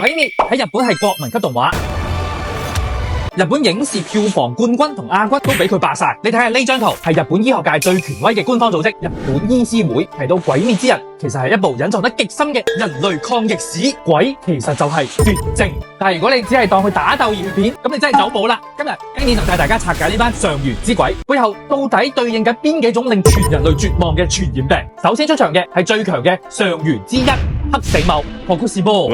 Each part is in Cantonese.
鬼滅喺日本係國民級動畫。日本影視票房冠軍同亞軍都俾佢霸晒。你睇下呢張圖，係日本醫學界最權威嘅官方組織日本醫師會提到《鬼滅之刃》其實係一部隱藏得極深嘅人類抗逆史。鬼其實就係絕症，但係如果你只係當佢打鬥熱血片，咁你真係走寶啦。今日經典就帶大家拆解呢班上元之鬼背後到底對應緊邊幾種令全人類絕望嘅傳染病。首先出場嘅係最強嘅上元之一。黑死昴霍庫斯波，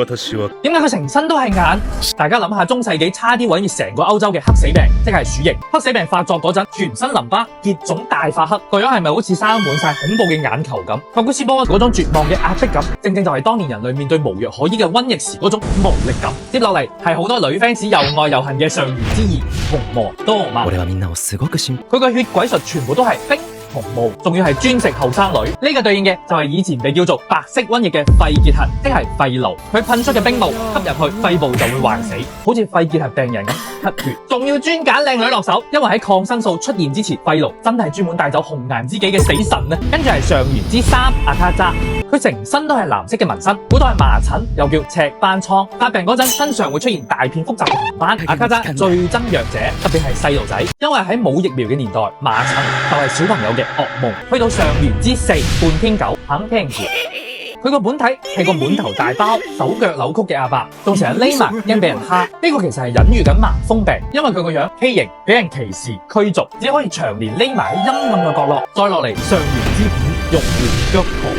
點解佢成身都係眼？大家諗下中世紀差啲毀滅成個歐洲嘅黑死病，即係鼠疫。黑死病發作嗰陣，全身淋巴結腫大發黑，個樣係咪好似生滿晒恐怖嘅眼球咁？霍庫斯波嗰種絕望嘅壓迫感，正正就係當年人類面對無藥可醫嘅瘟疫時嗰種無力感。接落嚟係好多女 fans 又愛又恨嘅上元之二紅魔多瑪，佢個血鬼術全部都係冰。紅毛仲要係專食後生女，呢個對應嘅就係以前被叫做白色瘟疫嘅肺結核，即係肺癆。佢噴出嘅冰霧吸入去肺部就會壞死，好似肺結核病人咁咳血。仲要專揀靚女落手，因為喺抗生素出現之前，肺癆真係專門帶走紅顏知己嘅死神啊！跟住係上元之三阿卡扎，佢成身都係藍色嘅紋身，古代係麻疹，又叫赤斑瘡。發病嗰陣身上會出現大片複雜嘅紅斑。阿卡扎最憎弱者，特別係細路仔，因為喺冇疫苗嘅年代，麻疹就係小朋友嘅噩夢。去到上元之四半天狗肯聽住，佢個本體係個滿頭大包、手腳扭曲嘅阿伯，仲成日匿埋驚俾人蝦。呢個其實係隱喻緊盲風病，因為佢個樣畸形，俾人歧視驅逐，只可以長年匿埋喺陰暗嘅角落。再落嚟上元之五玉壺腳婆，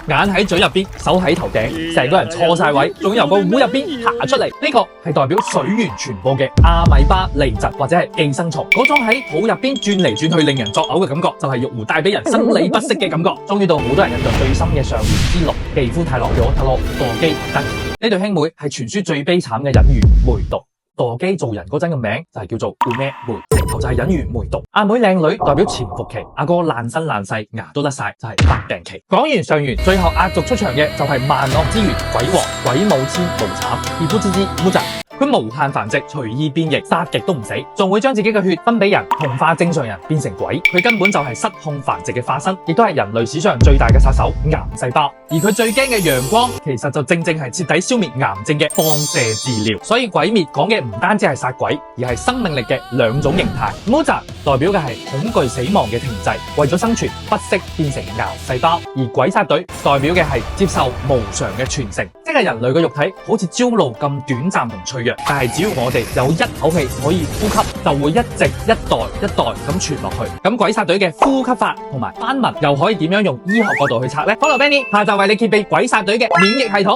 眼喺嘴入邊，手喺頭頂，成個人錯晒位，仲要由個壺入邊爬出嚟。呢個係代表水源傳播嘅阿米巴痢疾或者係寄生蟲，嗰種喺肚入邊轉嚟轉去令人作嘔嘅感覺，就係玉壺帶俾人生理不適嘅感覺。終於到好多人印象最深嘅上元之六皮膚太落咗太落墮姬得呢對兄妹係傳說最悲慘嘅隱喻梅毒。墮姬做人嗰陣嘅名就係叫做梅，直頭就係隱喻梅毒。阿妹靚女代表潛伏期，阿哥爛身爛世牙都甩晒就係發病期。講完上元，最後壓軸出場嘅就係萬惡之源鬼王鬼舞千無慘皮膚之之烏澤。佢無限繁殖，隨意變異，殺極都唔死，仲會將自己嘅血分俾人，同化正常人變成鬼。佢根本就係失控繁殖嘅化身，亦都係人類史上最大嘅殺手癌細胞。而佢最驚嘅陽光，其實就正正係徹底消滅癌症嘅放射治療。所以鬼滅講嘅唔單止係殺鬼，而係生命力嘅兩種形態。烏澤代表嘅係恐懼死亡嘅停滯，為咗生存不惜變成癌細胞；而鬼殺隊代表嘅係接受無常嘅傳承，即係人類嘅肉體好似朝露咁短暫同脆弱。但係只要我哋有一口氣可以呼吸，就會一直一代一代咁傳落去。咁鬼殺隊嘅呼吸法同埋斑紋又可以點樣用醫學角度去拆呢？Follow Benny，下集為你揭秘鬼殺隊嘅免疫系統。